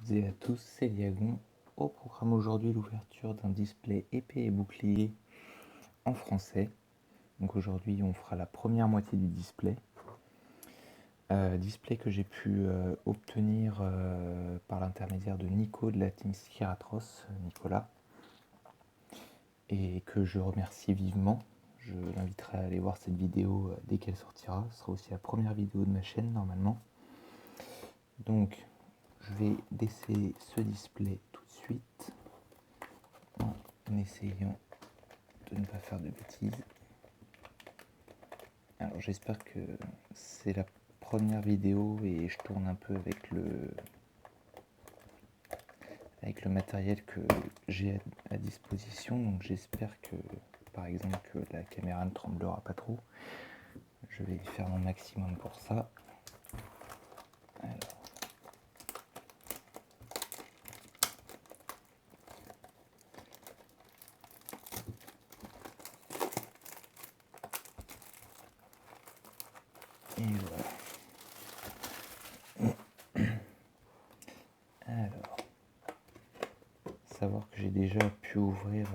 toutes et à tous, c'est Diagon. Au programme aujourd'hui, l'ouverture d'un display épée et bouclier en français. Donc aujourd'hui, on fera la première moitié du display. Display que j'ai pu obtenir par l'intermédiaire de Nico de la team Skiratros, Nicolas, et que je remercie vivement. Je l'inviterai à aller voir cette vidéo dès qu'elle sortira. Ce sera aussi la première vidéo de ma chaîne normalement. Donc je vais déceler ce display tout de suite en essayant de ne pas faire de bêtises. Alors j'espère que c'est la première vidéo et je tourne un peu avec le matériel que j'ai à disposition, donc j'espère que par exemple que la caméra ne tremblera pas trop. Je vais faire mon maximum pour ça. Alors. Et voilà. Alors, savoir que j'ai déjà pu ouvrir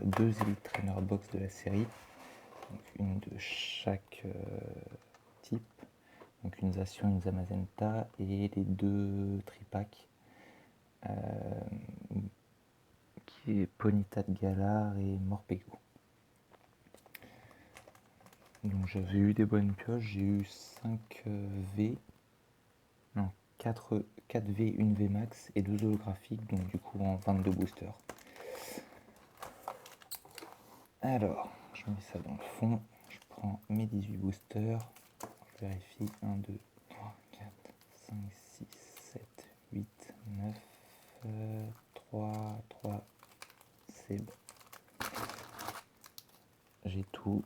deux Elite Trainer Box de la série, donc une de chaque type, donc une Zacian, une Zamazenta et les deux tripacks qui est Ponyta de Galar et Morpeko. Donc j'avais eu des bonnes pioches, j'ai eu 5 V, non 4 V, 1 V max et 2 holographiques, donc du coup en 22 boosters. Alors, je mets ça dans le fond, je prends mes 18 boosters, je vérifie 1, 2, 3, 4, 5, 6, 7, 8, 9, 3, c'est bon. J'ai tout.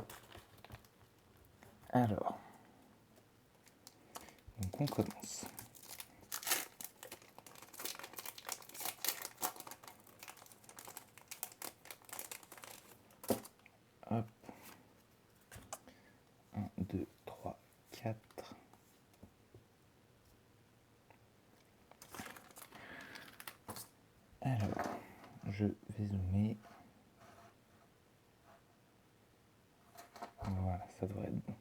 Alors, donc on commence. Hop. 1, 2, 3, 4. Alors, je vais zoomer. Voilà, ça devrait être bon.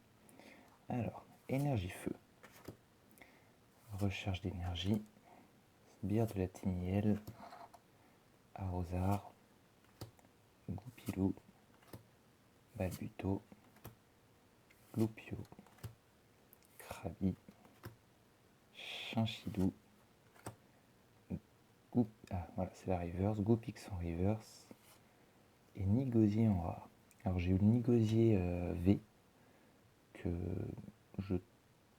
Alors, énergie feu. Recherche d'énergie. Sbire de la Tinielle. Arrosard. Goupilou. Balbuto. Loupio. Krabi. Chinchidou. Ah, voilà, c'est la reverse. Goupix en reverse. Et Nigosier en rare. Alors, j'ai eu le Nigosier V que je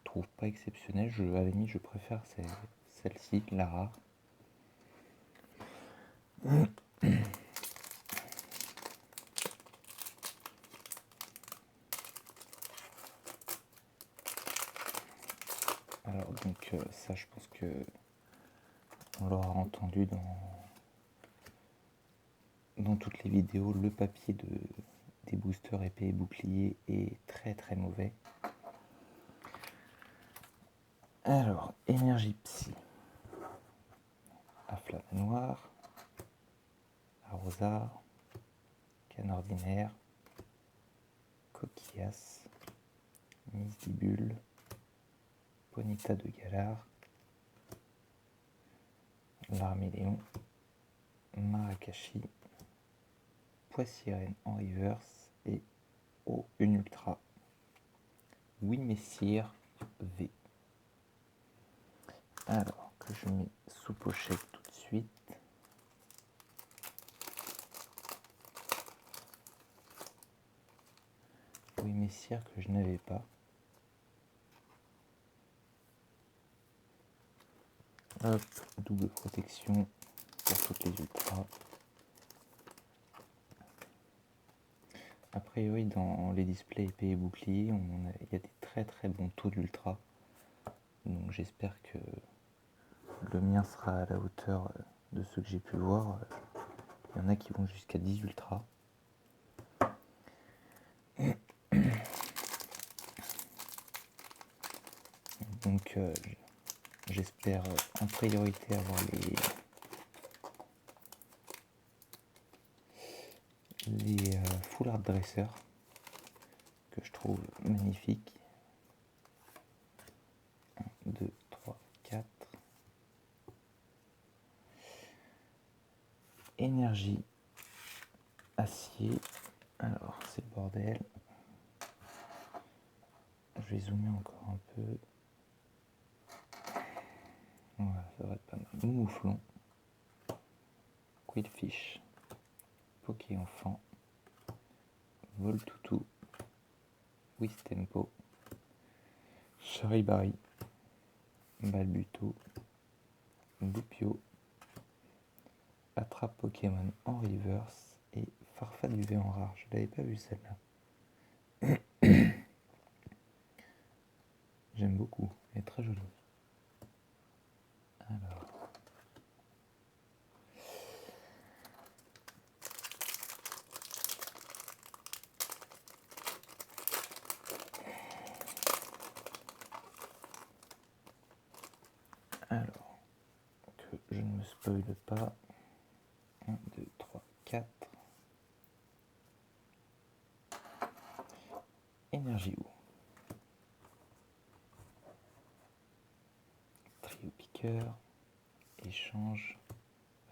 trouve pas exceptionnel. À la limite, je préfère celle-ci, la rare. Alors donc ça, je pense que on l'aura entendu dans toutes les vidéos, le papier des boosters épée et bouclier est très très mauvais. Alors, énergie psy. Afflamanoir, Arrosard, Canne ordinaire, Coquillas, Misdibule, Ponyta de Galar, Larméléon, Marakashi, Poissirène en reverse et une ultra. Oui Messire V. Alors que je mets sous pochette tout de suite. Oui Messire que je n'avais pas. Hop, double protection pour toutes les ultras. A priori, dans les displays épée et bouclier, il y a des très très bons taux d'ultra. Donc j'espère que le mien sera à la hauteur de ceux que j'ai pu voir. Il y en a qui vont jusqu'à 10 ultras. Donc j'espère en priorité avoir les full art dresseurs que je trouve magnifiques. 1, 2, 3, 4. Énergie acier. Alors, c'est le bordel. Je vais zoomer encore un peu. Voilà, ça devrait être pas mal. Mouflon. Quillfish. Poké enfant. Voltoutou. Wistempo. Charibari. Balbuto. Loupio. Attrape Pokémon en reverse et Farfad UV en rare. Je l'avais pas vu celle-là. J'aime beaucoup, elle est très jolie. Alors, que je ne me spoile pas. 1, 2, 3, 4. Énergie ou Trio piqueur. Échange.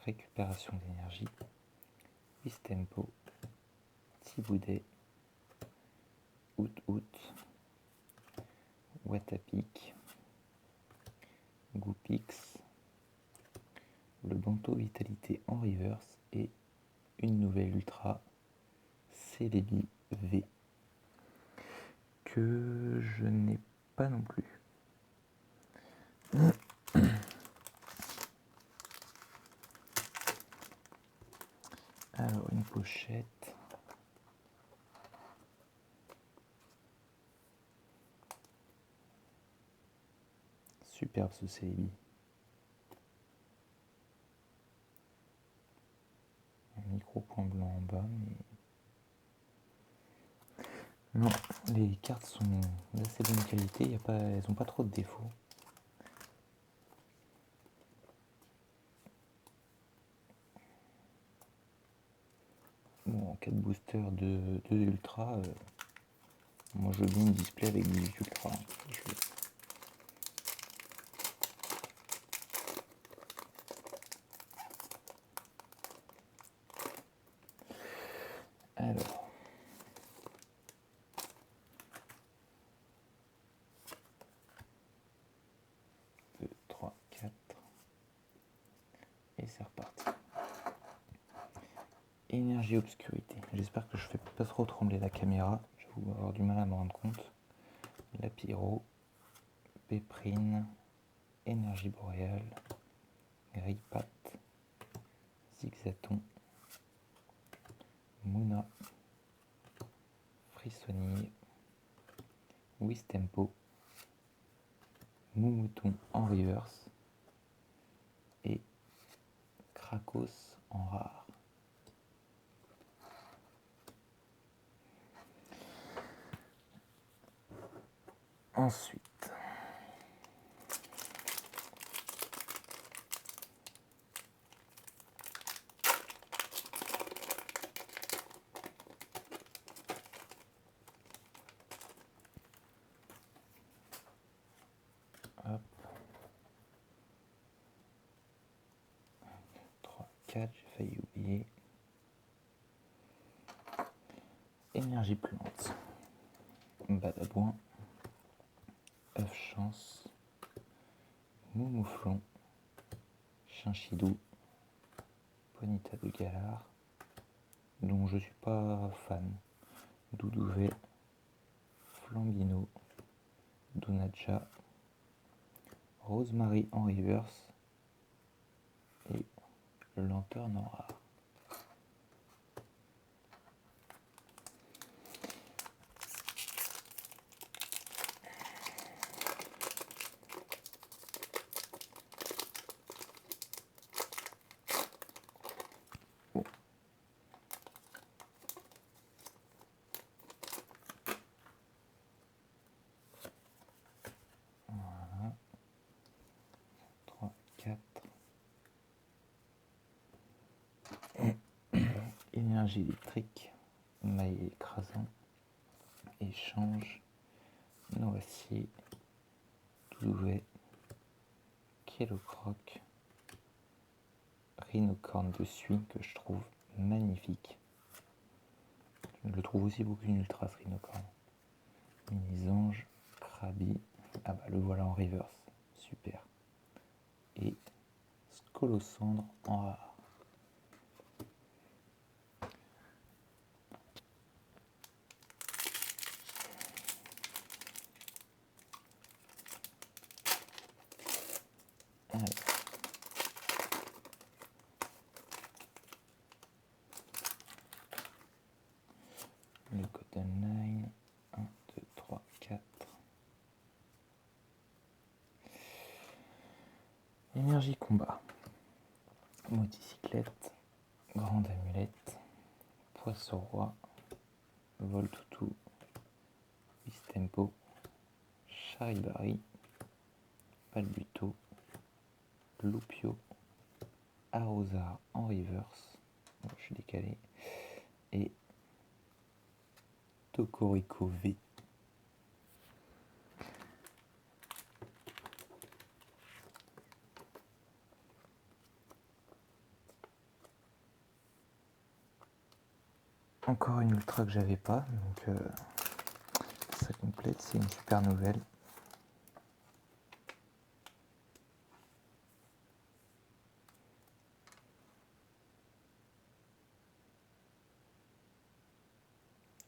Récupération d'énergie. Wistempo. Tiboudet. Out. Watapic. Goupix. Le Banto Vitalité en reverse et une nouvelle ultra Celebi V que je n'ai pas non plus. Alors une pochette. Superbe ce Celebi. Un micro point blanc en bas, mais non, les cartes sont d'assez bonne qualité, elles n'ont pas trop de défauts. Bon, en cas de booster de ultra, moi je veux bien une display avec 18 ultra. Alors, 2, 3, 4. Et c'est reparti. Énergie obscurité. J'espère que je fais pas trop trembler la caméra. Je vais avoir du mal à me rendre compte. La pyro, péprine, énergie boréale, grille-patte, zigzaton, Mouna, frissonnier, Wistempo, Moumouton en reverse et Krakos en rare. Ensuite, hop, 1, 2, 3, 4, j'ai failli oublier. Énergie plante, Badabouin, œuf chance, Moumouflon, Chinchidou, Ponyta de Galar, dont je suis pas fan, Doudouvet, Flambino, Donaja, Rosemary en reverse et Lanterne en rare. énergie électrique, maille écrasant, échange, noacier, doulouvet, Kellocroc, rhinocorne de suie que je trouve magnifique. Je le trouve aussi beaucoup une ultra ce rhinocorne. Mini-ange, Krabi, ah bah le voilà en reverse, super. Et Scolocendre en rare. Alors. Le Golden Line, 1, 2, 3, 4. Énergie combat. Motocyclette, grande amulette, poisson roi, vol toutou, Bistempo, Charibari, Palbuto, Loupio, Arrosar en reverse, bon, je suis décalé, et Tocorico V. Encore une ultra que j'avais pas, donc ça complète, c'est une super nouvelle.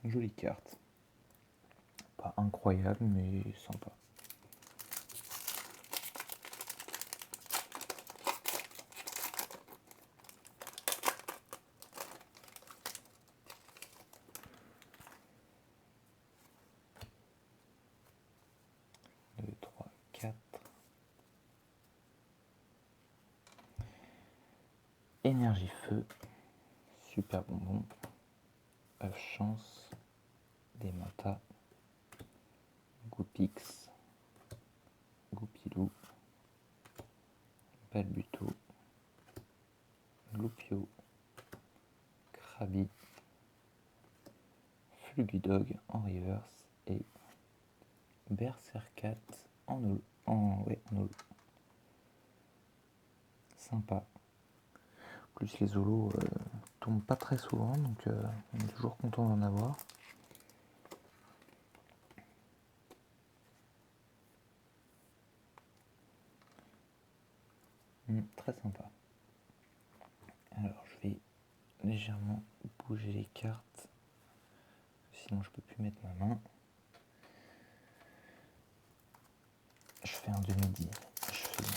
Jolie carte. Pas incroyable, mais sympa. Deux, trois, 4. Énergie feu. Super bonbon. Œuf chance. Des Mata. Goupix. Goupilou. Balbuto. Loupio. Krabi. Flugudog en reverse. Et Berserkat en holo. Ouais, en holo. Sympa. En plus les holos tombent pas très souvent, donc on est toujours content d'en avoir. Très sympa. Alors je vais légèrement bouger les cartes, sinon je peux plus mettre ma main. Je fais un demi-10.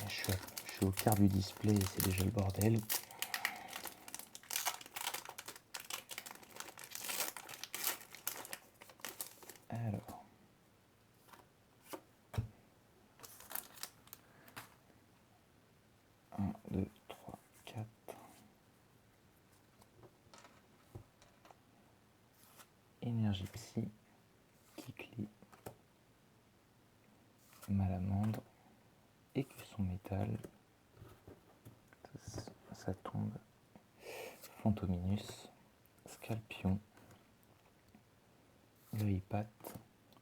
Je suis au quart du display et c'est déjà le bordel. Alors. Un, 2, 3, 4. Énergie psy. Kikli. Malamandre. Écusson métal. Ça tombe. Fantominus. Scalpion. Grippat.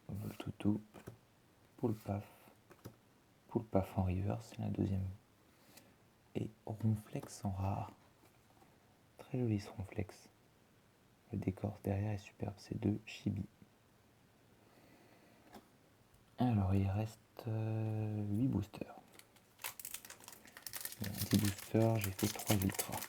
Voltoutou. Poulpaf. Poulpaf en river, c'est la deuxième. Et Ronflex en rare. Très joli ce Ronflex. Le décor derrière est superbe, c'est de Chibi. Alors il reste 8 boosters. Bon, 10 boosters, j'ai fait 3 ultras.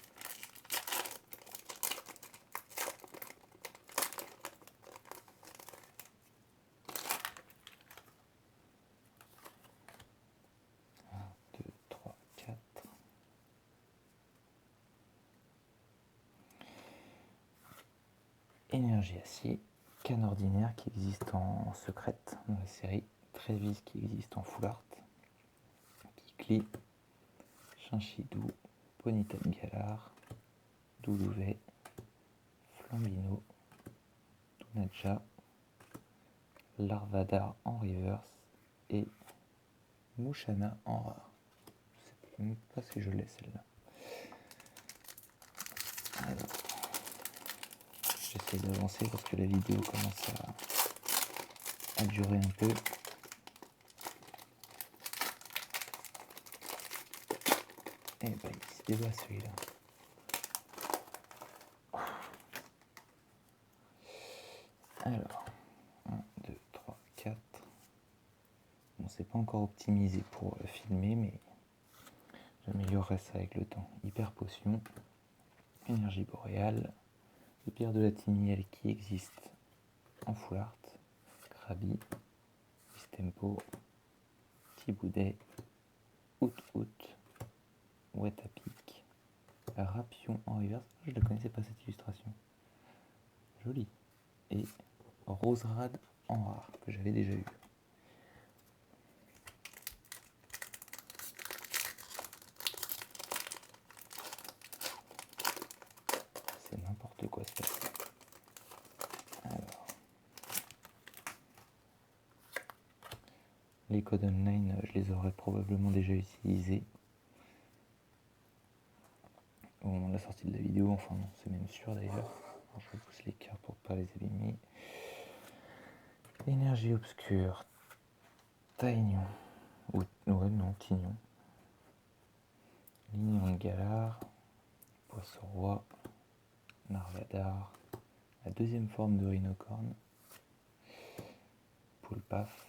Énergie acier, canne ordinaire qui existe en secrète dans la série, Trévis qui existe en full art, Kikli, Chinchidou, Ponyta de Galar, Doulouvet, Flambino, Dunaja, Larvadar en reverse et Mouchana en rare. Je sais même pas si je l'ai celle-là. Alors. essayer d'avancer parce que la vidéo commence à durer un peu. Et bah il se débat celui-là. Alors, 1, 2, 3, 4. Bon, c'est pas encore optimisé pour filmer, mais j'améliorerai ça avec le temps. Hyper potion, énergie boréale, les pierres de la tinielle qui existent en full art, Krabi, Tempo, Thiboudet, Out, Wetapic, Rapion en reverse. Je ne connaissais pas cette illustration. Jolie. Et Roserad en rare, que j'avais déjà eu. C'est n'importe quoi ce truc. Alors. Les codes online, je les aurais probablement déjà utilisés au moment de la sortie de la vidéo. Enfin non, c'est même sûr d'ailleurs. Je pousse les cartes pour ne pas les abîmer. Énergie obscure, Taignon, ouais non, Tignon, Lignon de Galar, Poisson-Roi, Narvadar, la deuxième forme de Rhinocorne, Poulpaf,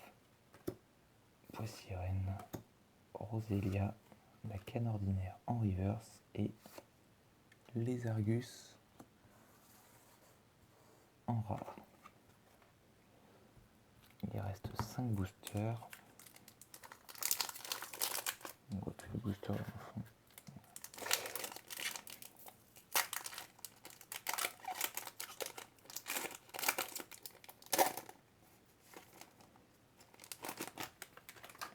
Poissirène, Rosélia, la canne ordinaire en reverse et les Argus en rare. Il reste 5 boosters. On voit tous les boosters dans le fond.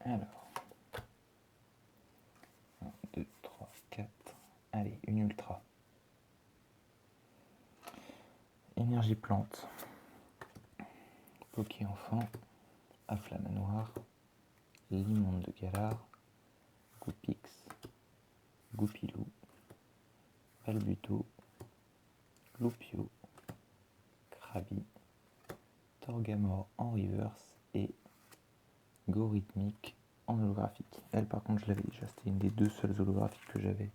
Alors, 1, 2, 3, 4. Allez, une ultra. Énergie plante. Poké enfant. Afflamanoir. Limonde de Galar. Goupix. Goupilou. Balbuto. Loupio. Krabi. Torgamore en reverse et Gorhythmique en holographique. Elle par contre je l'avais déjà, c'était une des deux seules holographiques que j'avais.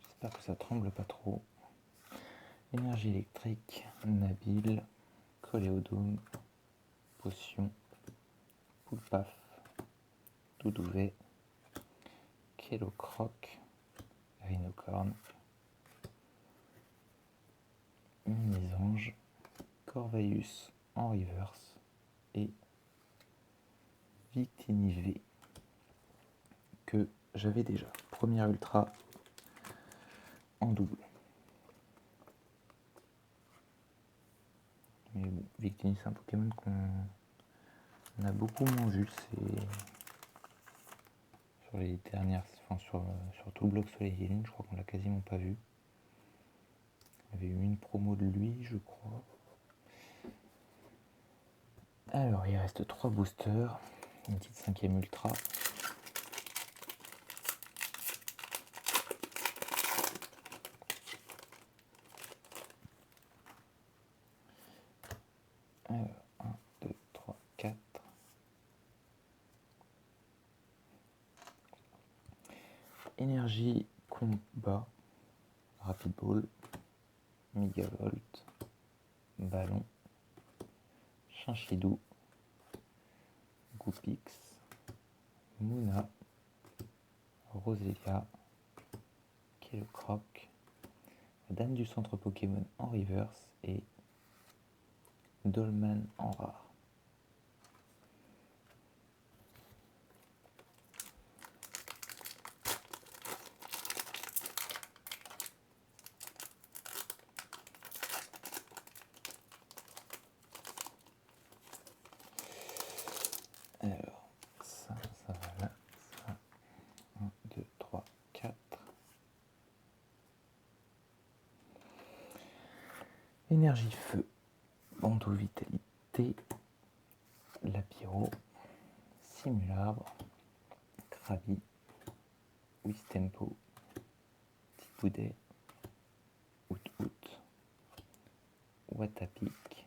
J'espère que ça tremble pas trop. Énergie électrique, Nabil, Coléodome, Potion, Poulpaf, Doudouvet, Kélocroc, Rhinocorne, Minisange, Corvaeus en reverse et Victinivé que j'avais déjà. Première ultra en double. Mais bon, Victini c'est un Pokémon qu'on a beaucoup moins vu sur les dernières, enfin sur tout le bloc Soleil et Lune, je crois qu'on l'a quasiment pas vu. Il y avait eu une promo de lui, je crois. Alors il reste 3 boosters, une petite 5e ultra. Alors, 1, 2, 3, 4. Énergie combat, Rapid Ball, Megavolt, Ballon, Chinchidou, Goupix, Mouna, Rosélia, Kélocroc, Dame du centre Pokémon en reverse et Dolman en rare. Alors, ça va là. Ça, 1, 2, 3, 4. Énergie feu, bandeau vitalité, lapiro, simulabre, Krabi, Wistempo, Tipoudet, Out, Watapik,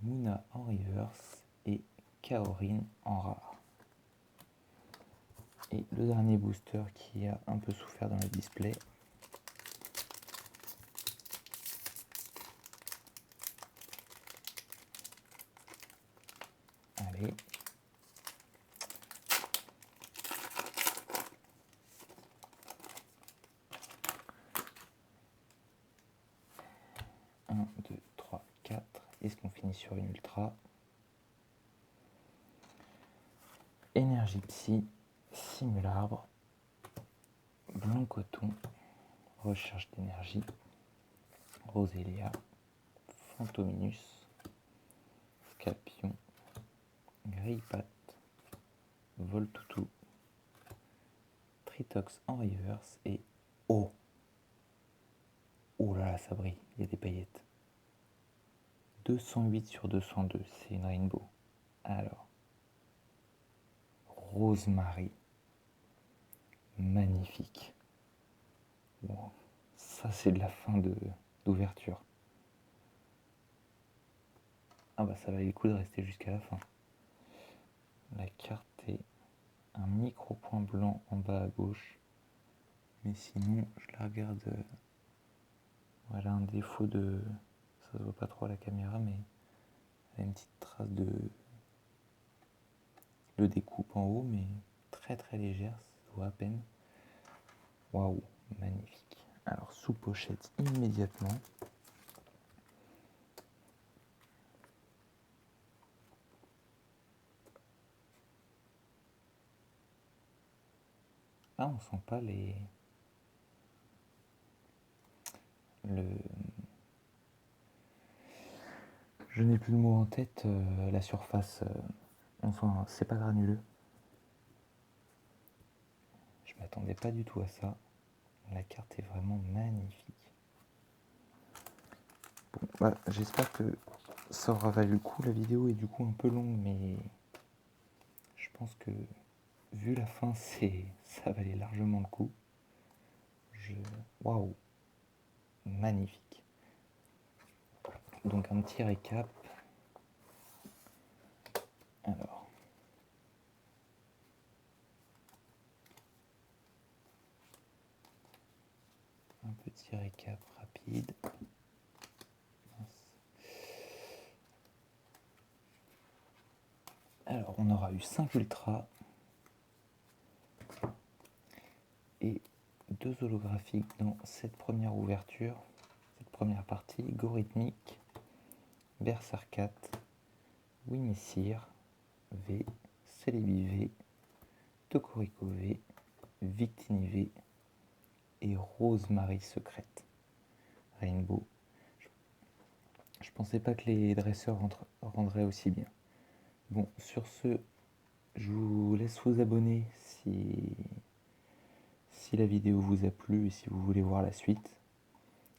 Mouna en reverse et Kaorin en rare. Et le dernier booster qui a un peu souffert dans le display. Allez. Un, 2, 3, 4. Est-ce qu'on finit sur une ultra? Énergie psy, simulabre, blanc coton, recherche d'énergie, Rosélia, Fantominus, Scalpion, Greypat, Voltoutou, Tritox en reverse et oh! Oh là là, ça brille, il y a des paillettes. 208 sur 202, c'est une rainbow. Alors, Rosemary, magnifique. Bon, ça c'est de la fin d'ouverture. Ah bah ça valait le coup de rester jusqu'à la fin. La carte est un micro point blanc en bas à gauche. Mais sinon, je la regarde. Voilà un défaut de... Ça se voit pas trop à la caméra, mais elle a une petite trace de découpe en haut, mais très très légère, ça se voit à peine. Waouh, magnifique. Alors sous pochette immédiatement. Ah, on sent pas les... Je n'ai plus le mot en tête, la surface, on sent, c'est pas granuleux. Je m'attendais pas du tout à ça. La carte est vraiment magnifique. Bon, bah, j'espère que ça aura valu le coup. La vidéo est du coup un peu longue, mais je pense que vu la fin, ça valait largement le coup. Waouh, magnifique. Donc un petit récap. Alors, un petit récap rapide. Alors, on aura eu 5 ultras et 2 holographiques dans cette première ouverture, cette première partie. Gorithmique, Berserkat, Wimessir, V, Celebi V, Tokoriko V, Victini V et Rosemary secrète. Rainbow. Je pensais pas que les dresseurs rendraient aussi bien. Bon, sur ce, je vous laisse vous abonner si la vidéo vous a plu et si vous voulez voir la suite.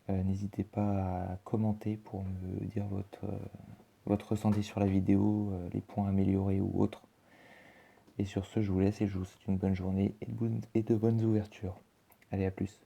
N'hésitez pas à commenter pour me dire votre ressenti sur la vidéo, les points améliorés ou autres. Et sur ce, je vous laisse et je vous souhaite une bonne journée et de bonnes ouvertures. Allez, à plus.